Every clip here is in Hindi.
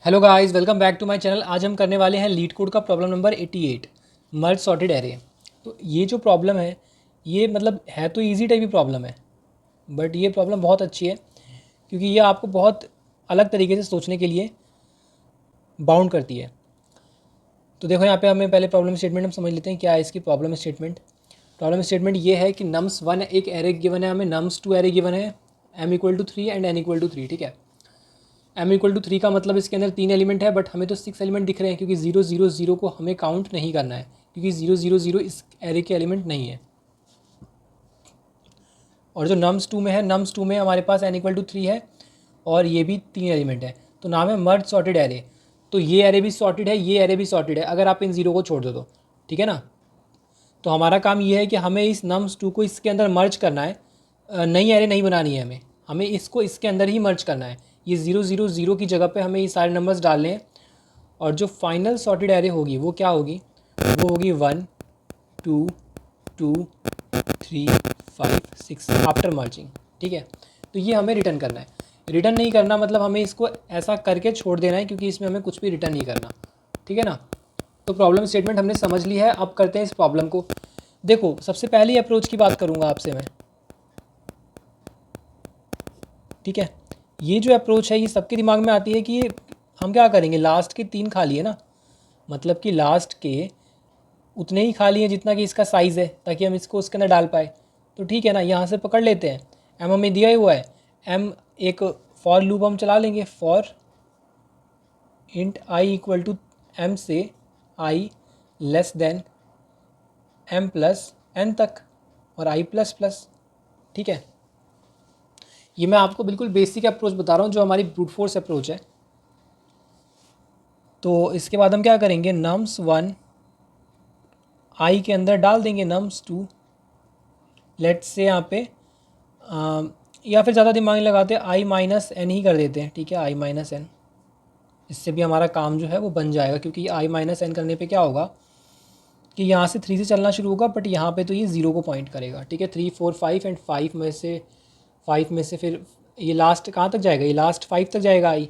Hello guys, welcome back to my channel. आज हम करने वाले हैं लीड कोड का problem number 88, merge sorted array. तो ये जो प्रॉब्लम है, ये मतलब है तो इजी टाइप की प्रॉब्लम है, बट ये प्रॉब्लम बहुत अच्छी है क्योंकि ये आपको बहुत अलग तरीके से सोचने के लिए बाउंड करती है। तो देखो यहाँ पे हमें पहले प्रॉब्लम स्टेटमेंट हम समझ लेते हैं क्या है इसकी प्रॉब्लम स्टेटमेंट। प्रॉब्लम स्टेटमेंट ये है कि नम्स 1 एक एरे गिवन है, हमें नम्स 2 एरे गिवन है, m=3 एंड n=3। ठीक है, m=3 का मतलब इसके अंदर 3 एलिमेंट है, बट हमें तो 6 एलिमेंट दिख रहे हैं क्योंकि 0 0 0 को हमें काउंट नहीं करना है क्योंकि 0 0 0 इस एरे के एलिमेंट नहीं है। और जो नम्स 2 में है, नम्स 2 में हमारे पास n=3 है और ये भी 3 एलिमेंट है, तो नाम है मर्ज सॉर्टेड एरे। तो ये एरे भी सॉर्टेड है, ये एरे भी सॉर्टेड है अगर आप इन जीरो को छोड़ दो तो। ठीक है ना। तो हमारा काम ये है कि हमें इस नम्स 2 को इसके अंदर मर्ज करना है, नई एरे नहीं बनानी है, हमें हमें इसको इसके अंदर ही मर्ज करना है। ये 0 0 0 की जगह पे हमें ये सारे नंबर्स डालने हैं और जो फाइनल सॉर्टेड एरे होगी वो क्या होगी, वो होगी 1 2 2 3 5 6 आफ्टर मर्जिंग। ठीक है, तो ये हमें रिटर्न करना है। रिटर्न नहीं करना मतलब हमें इसको ऐसा करके छोड़ देना है क्योंकि इसमें हमें कुछ भी रिटर्न नहीं करना। ठीक है ना। तो प्रॉब्लम स्टेटमेंट हमने समझ ली है, अब करते हैं इस प्रॉब्लम को। देखो, सबसे पहली अप्रोच की बात करूँगा आपसे मैं। ठीक है, ये जो अप्रोच है ये सबके दिमाग में आती है कि ये हम क्या करेंगे, लास्ट के 3 खाली है ना, मतलब कि लास्ट के उतने ही खाली हैं जितना कि इसका साइज़ है, ताकि हम इसको उसके अंदर डाल पाए। तो ठीक है ना, यहाँ से पकड़ लेते हैं। एम हमें दिया ही हुआ है, एम एक फॉर लूप हम चला लेंगे, for int i equal to m से i less than m plus n तक और आई प्लस प्लस। ठीक है, ये मैं आपको बिल्कुल बेसिक अप्रोच बता रहा हूँ जो हमारी ब्रूट फोर्स अप्रोच है। तो इसके बाद हम क्या करेंगे, नम्स 1 आई के अंदर डाल देंगे नम्स 2, लेट्स से यहाँ पे या फिर ज़्यादा दिमाग नहीं लगाते, आई माइनस एन ही कर देते हैं। ठीक है, आई माइनस एन, इससे भी हमारा काम जो है वो बन जाएगा क्योंकि आई माइनस एन करने पे क्या होगा कि यहाँ से 3 से चलना शुरू होगा, बट यहाँ पे तो ये 0 को पॉइंट करेगा। ठीक है, 3 4 5 एंड 5 में से फिर ये लास्ट कहाँ तक जाएगा, ये लास्ट 5 तक जाएगा आई,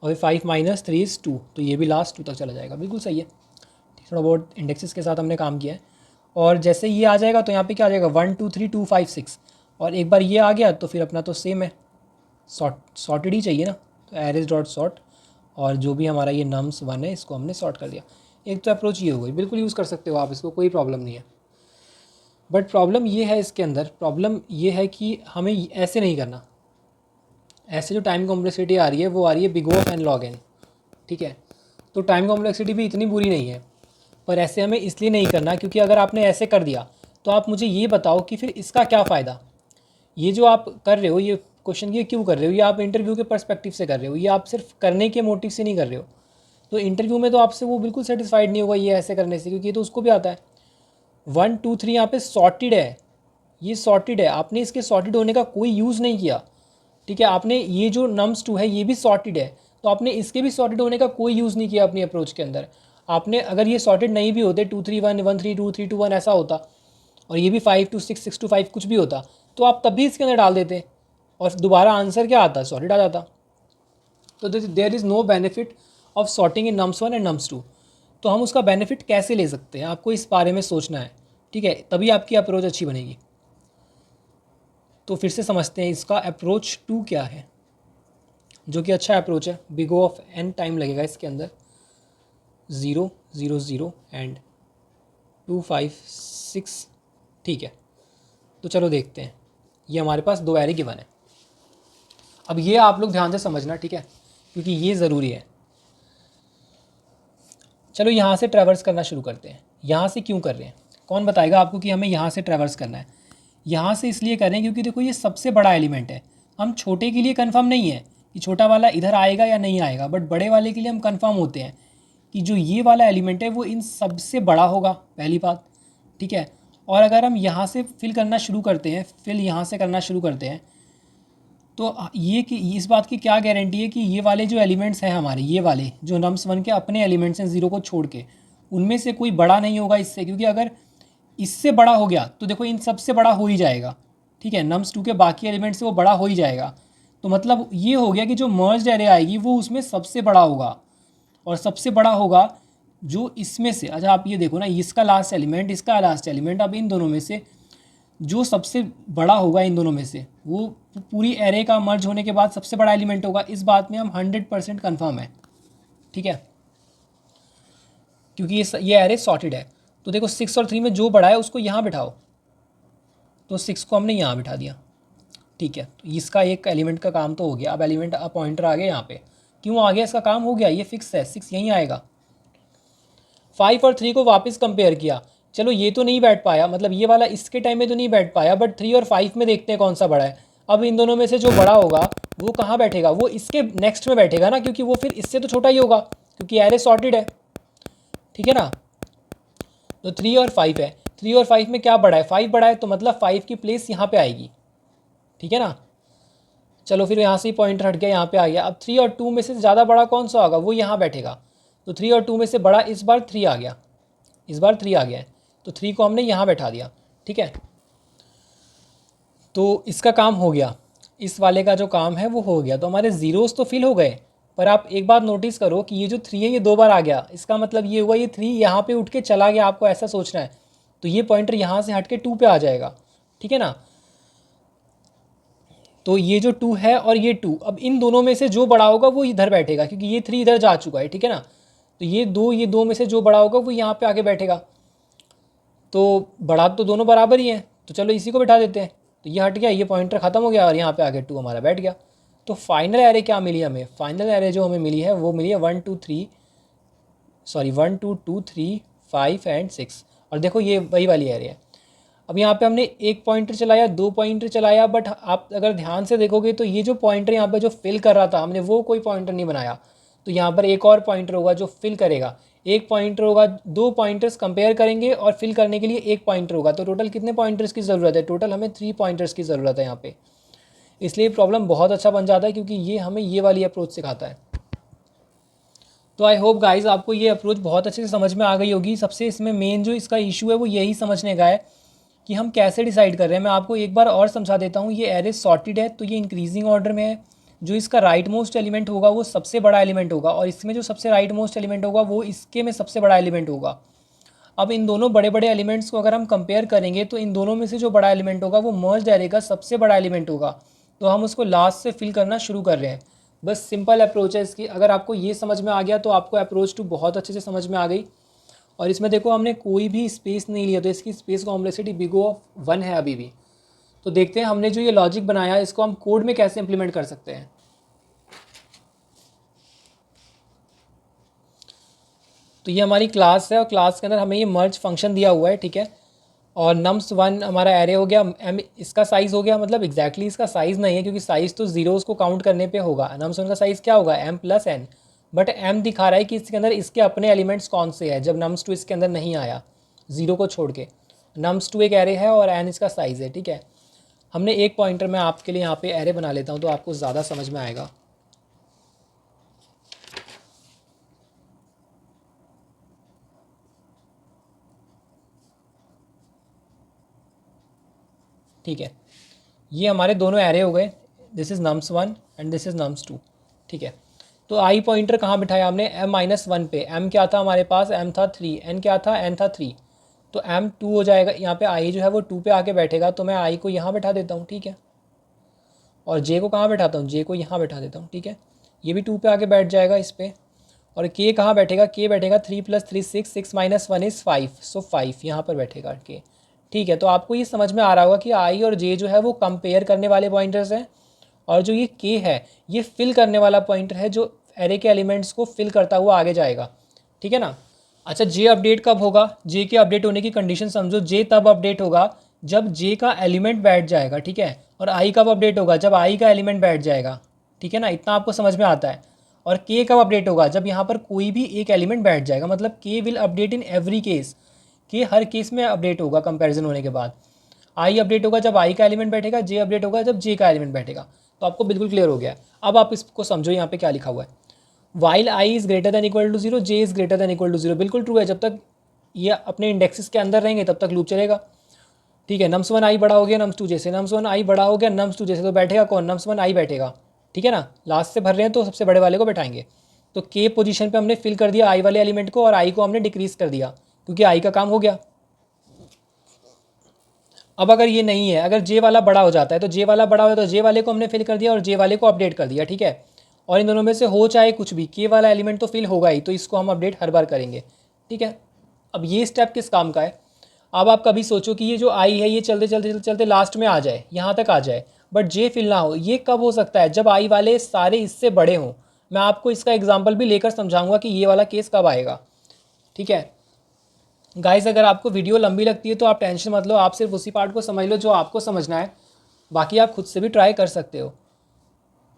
और 5 माइनस 3 इज़ 2, तो ये भी लास्ट 2 तक चला जाएगा। बिल्कुल सही है, थोड़ा बहुत इंडेक्सेस के साथ हमने काम किया है। और जैसे ये आ जाएगा तो यहाँ पे क्या आ जाएगा, 1 2 3 2 5 6, और एक बार ये आ गया तो फिर अपना तो सेम है, सॉर्टेड ही चाहिए ना। तो एरेज डॉट सॉर्ट, और जो भी हमारा ये नम्स 1 है इसको हमने सॉर्ट कर दिया। एक तो अप्रोच ये हो गई, बिल्कुल यूज़ कर सकते हो आप इसको, कोई प्रॉब्लम नहीं है। बट प्रॉब्लम ये है इसके अंदर, प्रॉब्लम ये है कि हमें ऐसे नहीं करना। ऐसे जो टाइम कॉम्प्लेक्सिटी आ रही है वो आ रही है big O of n log n. ठीक है, तो टाइम कॉम्प्लेक्सिटी भी इतनी बुरी नहीं है, पर ऐसे हमें इसलिए नहीं करना क्योंकि अगर आपने ऐसे कर दिया तो आप मुझे ये बताओ कि फिर इसका क्या फ़ायदा। ये जो आप कर रहे हो, ये क्वेश्चन ये क्यों कर रहे हो, ये आप इंटरव्यू के पर्सपेक्टिव से कर रहे हो, ये आप सिर्फ करने के मोटिव से नहीं कर रहे हो। तो इंटरव्यू में तो आपसे वो बिल्कुल सेटिस्फाइड नहीं होगा ये ऐसे करने से, क्योंकि ये तो उसको भी आता है। 1 2 3 यहाँ पे सॉर्टेड है, ये सॉर्टेड है, आपने इसके सॉर्टेड होने का कोई यूज़ नहीं किया। ठीक है, आपने ये जो नम्स 2 है ये भी सॉर्टेड है, तो आपने इसके भी सॉर्टेड होने का कोई यूज़ नहीं किया अपनी अप्रोच के अंदर। आपने अगर ये सॉर्टेड नहीं भी होते, 2 3 1 1 3 2 3 2 1 ऐसा होता, और ये भी 5 2 6 6 2 5 कुछ भी होता, तो आप तब भी इसके अंदर डाल देते और दोबारा आंसर क्या आता, सॉर्टेड आ जाता। तो there is no benefit of sorting in nums 1 and nums 2। तो हम उसका बेनिफिट कैसे ले सकते हैं, आपको इस बारे में सोचना है। ठीक है, तभी आपकी अप्रोच अच्छी बनेगी। तो फिर से समझते हैं इसका अप्रोच 2 क्या है, जो कि अच्छा अप्रोच है। Big O of n time लगेगा इसके अंदर, 0 0 0 एंड 2 5 6। ठीक है, तो चलो देखते हैं। ये हमारे पास 2 एरे गिवन है। अब ये आप लोग ध्यान से समझना, ठीक है, क्योंकि ये ज़रूरी है। चलो यहाँ से ट्रैवर्स करना शुरू करते हैं। यहाँ से क्यों कर रहे हैं, कौन बताएगा आपको कि हमें यहाँ से ट्रैवर्स करना है। यहाँ से इसलिए कर रहे हैं क्योंकि देखो ये सबसे बड़ा एलिमेंट है। हम छोटे के लिए कंफर्म नहीं है कि छोटा वाला इधर आएगा या नहीं आएगा, बट बड़े वाले के लिए हम कंफर्म होते हैं कि जो ये वाला एलिमेंट है वो इन सबसे बड़ा होगा, पहली बात। ठीक है, और अगर हम यहाँ से फिल करना शुरू करते हैं, फिल यहाँ से करना शुरू करते हैं, तो ये कि इस बात की क्या गारंटी है कि ये वाले जो एलिमेंट्स हैं हमारे, ये वाले जो नम्स 1 के अपने एलिमेंट्स हैं 0 को छोड़ के, उनमें से कोई बड़ा नहीं होगा इससे, क्योंकि अगर इससे बड़ा हो गया तो देखो इन सबसे बड़ा हो ही जाएगा। ठीक है, नम्स 2 के बाकी एलिमेंट से वो बड़ा हो ही जाएगा। तो मतलब ये हो गया कि जो मर्ज्ड एरे आएगी वो उसमें सबसे बड़ा होगा। और सबसे बड़ा होगा जो इसमें से, अच्छा आप ये देखो ना, इसका लास्ट एलिमेंट, इसका लास्ट एलिमेंट, अब इन दोनों में से जो सबसे बड़ा होगा इन दोनों में से वो पूरी एरे का मर्ज होने के बाद सबसे बड़ा एलिमेंट होगा। इस बात में हम 100% कन्फर्म है, ठीक है, क्योंकि ये एरे सॉर्टेड है। तो देखो 6 और 3 में जो बड़ा है उसको यहाँ बिठाओ, तो 6 को हमने यहाँ बिठा दिया, ठीक है। तो इसका एक एलिमेंट का काम तो हो गया। अब एलिमेंट अब पॉइंटर आ गया यहाँ पे, क्यों आ गया, इसका काम हो गया, ये फिक्स है, 6 यहीं आएगा। 5 और 3 को वापस कंपेयर किया, चलो ये तो नहीं बैठ पाया, मतलब ये वाला इसके टाइम में तो नहीं बैठ पाया, बट 3 और 5 में देखते हैं कौन सा बड़ा है। अब इन दोनों में से जो बड़ा होगा वो कहाँ बैठेगा, वो इसके नेक्स्ट में बैठेगा ना, क्योंकि वो फिर इससे तो छोटा ही होगा, क्योंकि एरे सॉर्टेड है, ठीक है ना। तो 3 और 5 है, 3 और 5 में क्या बड़ा है, 5 बड़ा है, तो मतलब 5 की प्लेस यहाँ पे आएगी, ठीक है ना। चलो फिर यहाँ से ही पॉइंटर हट गया, यहाँ पे आ गया। अब 3 और 2 में से ज़्यादा बड़ा कौन सा होगा, वो यहाँ बैठेगा। तो 3 और 2 में से बड़ा इस बार 3 आ गया, इस बार 3 आ गया है, तो 3 को हमने यहाँ बैठा दिया, ठीक है। तो इसका काम हो गया, इस वाले का जो काम है वो हो गया। तो हमारे ज़ीरोज़ तो फिल हो गए, पर आप एक बात नोटिस करो कि ये जो 3 है ये 2 बार आ गया, इसका मतलब ये हुआ ये 3 यहाँ पे उठ के चला गया, आपको ऐसा सोचना है। तो ये पॉइंटर यहाँ से हट के 2 पे आ जाएगा, ठीक है ना। तो ये जो 2 है और ये 2, अब इन दोनों में से जो बड़ा होगा वो इधर बैठेगा, क्योंकि ये 3 इधर जा चुका है, ठीक है ना। तो ये दो में से जो बड़ा होगा वो यहाँ पे आके बैठेगा। तो बड़ा तो दोनों बराबर ही हैं, तो चलो इसी को बैठा देते हैं। तो ये हट गया, ये पॉइंटर ख़त्म हो गया और यहाँ पे आके 2 हमारा बैठ गया। तो फाइनल एरे क्या मिली हमें, फाइनल एरे जो हमें मिली है वो मिली है 1 2 2 3 5 एंड 6। और देखो ये वही वाली एरे है। अब यहाँ पे हमने एक पॉइंटर चलाया, 2 पॉइंटर चलाया, बट आप अगर ध्यान से देखोगे तो ये जो पॉइंटर यहाँ पे जो फिल कर रहा था हमने, वो कोई पॉइंटर नहीं बनाया। तो यहाँ पर एक और पॉइंटर होगा जो फिल करेगा, एक पॉइंटर होगा, 2 पॉइंटर्स कंपेयर करेंगे और फिल करने के लिए एक पॉइंटर होगा। तो टोटल कितने पॉइंटर्स की ज़रूरत है, टोटल हमें 3 पॉइंटर्स की ज़रूरत है यहाँ पे। इसलिए प्रॉब्लम बहुत अच्छा बन जाता है, क्योंकि ये हमें ये वाली अप्रोच सिखाता है। तो आई होप गाइज़ आपको ये अप्रोच बहुत अच्छे से समझ में आ गई होगी। सबसे इसमें मेन जो इसका इशू है वो यही समझने का है कि हम कैसे डिसाइड कर रहे हैं। मैं आपको एक बार और समझा देता हूँ। ये एरे सॉर्टेड है, तो ये इंक्रीजिंग ऑर्डर में है। जो इसका राइट मोस्ट एलिमेंट होगा वो सबसे बड़ा एलिमेंट होगा, और इसमें जो सबसे राइट मोस्ट एलिमेंट होगा वो इसके में सबसे बड़ा एलिमेंट होगा। अब इन दोनों बड़े बड़े एलिमेंट्स को अगर हम कंपेयर करेंगे तो इन दोनों में से जो बड़ा एलिमेंट होगा वो मर्ज एरे का सबसे बड़ा एलिमेंट होगा। तो हम उसको लास्ट से फिल करना शुरू कर रहे हैं। बस सिंपल अप्रोच है इसकी। अगर आपको ये समझ में आ गया तो आपको अप्रोच 2 बहुत अच्छे से समझ में आ गई। और इसमें देखो हमने कोई भी स्पेस नहीं लिया, तो इसकी स्पेस कॉम्प्लेक्सिटी बिग ऑफ 1 है अभी भी। तो देखते हैं हमने जो ये लॉजिक बनाया इसको हम कोड में कैसे इंप्लीमेंट कर सकते हैं। तो ये हमारी क्लास है और क्लास के अंदर हमें ये मर्ज फंक्शन दिया हुआ है, ठीक है। और nums1 हमारा एरे हो गया, एम इसका साइज़ हो गया, मतलब एग्जैक्टली इसका साइज़ नहीं है क्योंकि साइज़ तो ज़ीरोज़ को काउंट करने पे होगा। nums1 का साइज़ क्या होगा, m + n, बट m दिखा रहा है कि इसके अंदर इसके अपने एलिमेंट्स कौन से हैं, जब nums2 इसके अंदर नहीं आया, ज़ीरो को छोड़ के। nums2 एक एरे है और n इसका साइज़ है, ठीक है। हमने एक पॉइंटर मैं आपके लिए यहाँ पे एरे बना लेता हूँ तो आपको ज़्यादा समझ में आएगा। ठीक है, ये हमारे दोनों एरे हो गए। This is nums1 and this is nums2, ठीक है। तो आई पॉइंटर कहाँ बिठाया हमने, m-1 पे। m क्या था हमारे पास, m था 3, n क्या था, n था 3। तो m 2 हो जाएगा, यहाँ पे i जो है वो 2 पे आके बैठेगा, तो मैं i को यहाँ बैठा देता हूँ, ठीक है। और j को कहाँ बैठाता हूँ, j को यहाँ बैठा देता हूँ, ठीक है। ये भी 2 पे आके बैठ जाएगा इस पर। और k कहाँ बैठेगा, k बैठेगा 3 + 3 6, 6 - 1 इज़ 5, सो 5 यहाँ पर बैठेगा k, ठीक है। तो आपको ये समझ में आ रहा होगा कि i और j जो है वो कंपेयर करने वाले पॉइंटर्स हैं, और जो ये k है ये फिल करने वाला पॉइंटर है, जो एरे के एलिमेंट्स को फिल करता हुआ आगे जाएगा, ठीक है ना। अच्छा, j अपडेट कब होगा, j के अपडेट होने की कंडीशन समझो। j तब अपडेट होगा जब j का एलिमेंट बैठ जाएगा, ठीक है। और i कब अपडेट होगा, जब i का एलिमेंट बैठ जाएगा, ठीक है ना। इतना आपको समझ में आता है। और k कब अपडेट होगा, जब यहाँ पर कोई भी एक एलिमेंट बैठ जाएगा, मतलब k will update in every case, k her case में अपडेट होगा कंपैरिजन होने के बाद। i अपडेट होगा जब i का एलिमेंट बैठेगा, j अपडेट होगा जब j का एलिमेंट बैठेगा। तो आपको बिल्कुल क्लियर हो गया। अब आप इसको समझो, यहाँ पे क्या लिखा हुआ है, while i is greater than equal to 0, j is greater than equal to 0। बिल्कुल ट्रू है, जब तक ये अपने इंडेक्सेस के अंदर रहेंगे तब तक लूप चलेगा, ठीक है। nums1 i बड़ा हो गया nums2 j से, nums1 i बड़ा हो गया nums2 j से, तो बैठेगा कौन, nums1 i बैठेगा, ठीक है ना। लास्ट से भर रहे हैं तो सबसे बड़े वाले को बैठाएंगे। तो के पोजीशन पे हमने फिल कर दिया आई वाले एलिमेंट को और आई को हमने डिक्रीज़ कर दिया क्योंकि आई का काम हो गया। अब अगर ये नहीं है, अगर जे वाला बड़ा हो जाता है तो जे वाला बड़ा हो तो जे वाले को हमने फिल कर दिया और जे वाले को अपडेट कर दिया, ठीक है। और इन दोनों में से हो चाहे कुछ भी, के वाला एलिमेंट तो फिल होगा ही, तो इसको हम अपडेट हर बार करेंगे, ठीक है। अब ये स्टेप किस काम का है? अब आप कभी सोचो कि ये जो आई है ये चलते चलते चलते चलते लास्ट में आ जाए, यहाँ तक आ जाए, बट जे फिल ना हो। ये कब हो सकता है? जब आई वाले सारे इससे बड़े हों। मैं आपको इसका एग्जाम्पल भी लेकर समझाऊंगा कि ये वाला केस कब आएगा, ठीक है। गाइस अगर आपको वीडियो लंबी लगती है तो आप टेंशन मत लो, आप सिर्फ उसी पार्ट को समझ लो जो आपको समझना है, बाकी आप खुद से भी ट्राई कर सकते हो।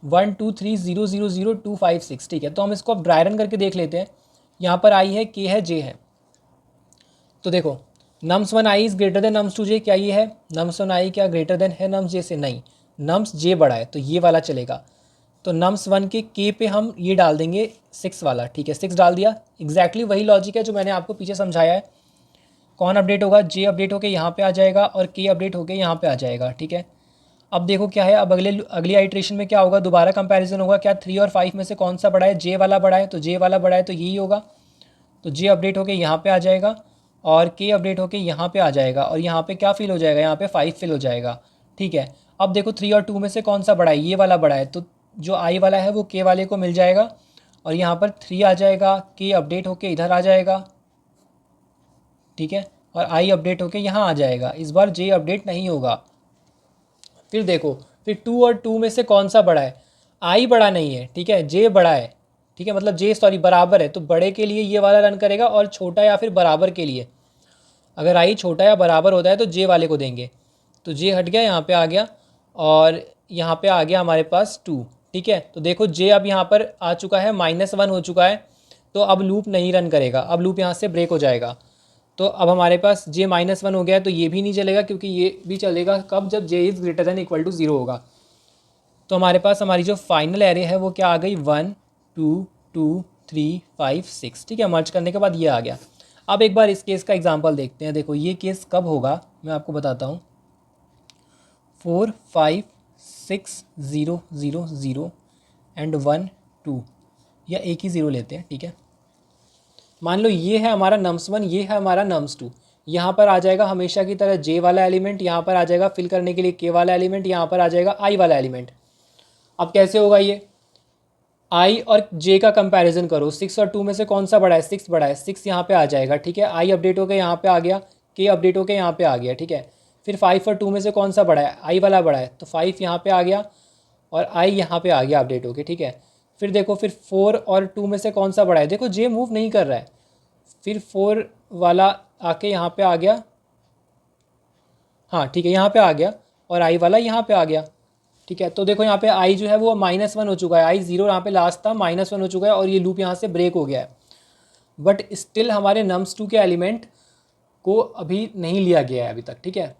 1 2 3 0 0 0 2 5 6, ठीक है। तो हम इसको अब ड्राई रन करके देख लेते हैं। यहाँ पर आई है, के है, जे है। तो देखो nums1 i is greater than nums2 j, क्या ये है? nums1 i क्या ग्रेटर देन है nums j से? नहीं, nums j बड़ा है तो ये वाला चलेगा। तो nums1 के k पे हम ये डाल देंगे 6 वाला, ठीक है। 6 डाल दिया, एग्जैक्टली वही लॉजिक है जो मैंने आपको पीछे समझाया है। कौन अपडेट होगा? जे अपडेट होकर यहाँ पे आ जाएगा और के अपडेट होकर यहाँ पे आ जाएगा, ठीक है। अब देखो क्या है, अब अगली आइट्रेशन में क्या होगा? दोबारा कंपैरिजन होगा, क्या 3 और 5 में से कौन सा बड़ा है? जे वाला बड़ा है, तो जे वाला बड़ा है तो यही होगा। तो जे अपडेट होकर यहाँ पे आ जाएगा और के अपडेट होकर यहाँ पे आ जाएगा और यहाँ पे क्या फिल हो जाएगा? यहाँ पे 5 फिल हो जाएगा, ठीक है। अब देखो 3 और 2 में से कौन सा बड़ा है? ये वाला बड़ा है, तो जो आई वाला है वो के वाले को मिल जाएगा और यहाँ पर 3 आ जाएगा, के अपडेट होके इधर आ जाएगा, ठीक है। और आई अपडेट होके यहाँ आ जाएगा। इस बार जे अपडेट नहीं होगा। फिर देखो, फिर 2 और 2 में से कौन सा बड़ा है? आई बड़ा नहीं है, ठीक है, जे बड़ा है, ठीक है। मतलब जे सॉरी बराबर है, तो बड़े के लिए ये वाला रन करेगा और छोटा या फिर बराबर के लिए अगर आई छोटा या बराबर होता है तो जे वाले को देंगे। तो जे हट गया, यहाँ पे आ गया और यहाँ पे आ गया हमारे पास 2, ठीक है। तो देखो जे अब यहाँ पर आ चुका है, -1 हो चुका है, तो अब लूप नहीं रन करेगा, अब लूप यहाँ से ब्रेक हो जाएगा। तो अब हमारे पास जे -1 हो गया, तो ये भी नहीं चलेगा क्योंकि ये भी चलेगा कब? जब j is greater than equal to 0 होगा। तो हमारे पास हमारी जो फाइनल एरे है वो क्या आ गई? 1 2 2 3 5 6, ठीक है। मर्ज करने के बाद ये आ गया। अब एक बार इस केस का एग्जांपल देखते हैं। देखो ये केस कब होगा मैं आपको बताता हूँ। 4 5 6 0 0 0 एंड 1 2, या एक ही ज़ीरो लेते हैं, ठीक है। मान लो ये है हमारा nums1, ये है हमारा nums2। यहाँ पर आ जाएगा हमेशा की तरह जे वाला एलिमेंट, यहाँ पर आ जाएगा फिल करने के लिए के वाला एलिमेंट, यहाँ पर आ जाएगा आई वाला एलिमेंट। अब कैसे होगा ये? आई और जे का कंपैरिजन करो, 6 और 2 में से कौन सा बड़ा है? 6 बड़ा है, 6 यहाँ पे आ जाएगा, ठीक है। आई अपडेट होकर यहाँ पे आ गया, के अपडेट होकर यहाँ पे आ गया, ठीक है। फिर 5 और 2 में से कौन सा बड़ा है? आई वाला बड़ा है, तो 5 यहाँ पे आ गया और आई यहाँ पे आ गया अपडेट होके, ठीक है। फिर देखो, फिर 4 और 2 में से कौन सा बड़ा है? देखो जे मूव नहीं कर रहा है, फिर 4 वाला आके यहाँ पे आ गया, हाँ ठीक है, यहाँ पे आ गया और आई वाला यहाँ पे आ गया, ठीक है। तो देखो यहाँ पे आई जो है वो -1 हो चुका है, आई 0 यहाँ पे लास्ट था, -1 हो चुका है और ये लूप यहाँ से ब्रेक हो गया है। बट स्टिल हमारे nums2 के एलिमेंट को अभी नहीं लिया गया है अभी तक, ठीक है।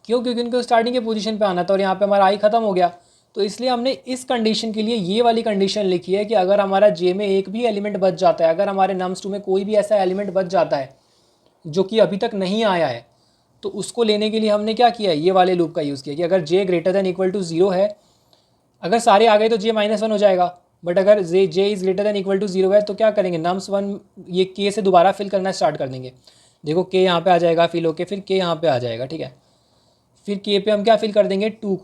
क्यों? क्योंकि उनको स्टार्टिंग के पोजीशन पे आना था और यहाँ पे हमारा आई ख़त्म हो गया। तो इसलिए हमने इस कंडीशन के लिए ये वाली कंडीशन लिखी है कि अगर हमारा जे में एक भी एलिमेंट बच जाता है, अगर हमारे nums2 में कोई भी ऐसा एलिमेंट बच जाता है जो कि अभी तक नहीं आया है, तो उसको लेने के लिए हमने क्या किया है? ये वाले लूप का यूज़ किया कि अगर जे ग्रेटर दैन इक्वल टू 0 है, अगर सारे आ गए तो जे -1 हो जाएगा, बट अगर j is greater than equal to 0 है तो क्या करेंगे? nums1 ये के से दोबारा फिल करना स्टार्ट कर देंगे। देखो के यहाँ पे आ जाएगा फिल होके, फिर के यहाँ पे आ जाएगा, ठीक है। फिर के पे हम क्या फिल कर देंगे? 2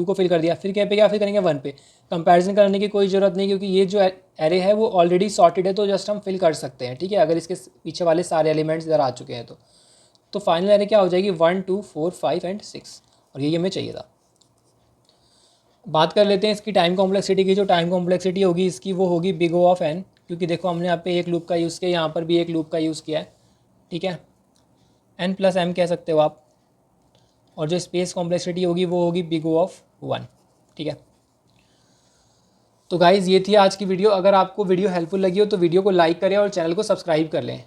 को फिल कर दिया। फिर के पे क्या फिल करेंगे? 1 पे। कंपैरिजन करने की कोई ज़रूरत नहीं क्योंकि ये जो एरे है वो ऑलरेडी सॉर्टेड है, तो जस्ट हम फिल कर सकते हैं, ठीक है, अगर इसके पीछे वाले सारे एलिमेंट्स इधर आ चुके हैं तो फाइनल एरे क्या हो जाएगी? 1 2 4 5 एंड 6, और ये हमें चाहिए था। बात कर लेते हैं इसकी टाइम कॉम्प्लेक्सिटी की। जो टाइम कॉम्प्लेक्सिटी होगी इसकी वो होगी बिग O ऑफ n, क्योंकि देखो हमने यहाँ पे एक लूप का यूज़ किया, यहाँ पर भी एक लूप का यूज़ किया है, ठीक है। n + m कह सकते हो आप। और जो स्पेस कॉम्प्लेक्सिटी होगी वो होगी बिग O ऑफ 1, ठीक है। तो गाइज़ ये थी आज की वीडियो। अगर आपको वीडियो हेल्पफुल लगी हो तो वीडियो को लाइक करें और चैनल को सब्सक्राइब कर लें।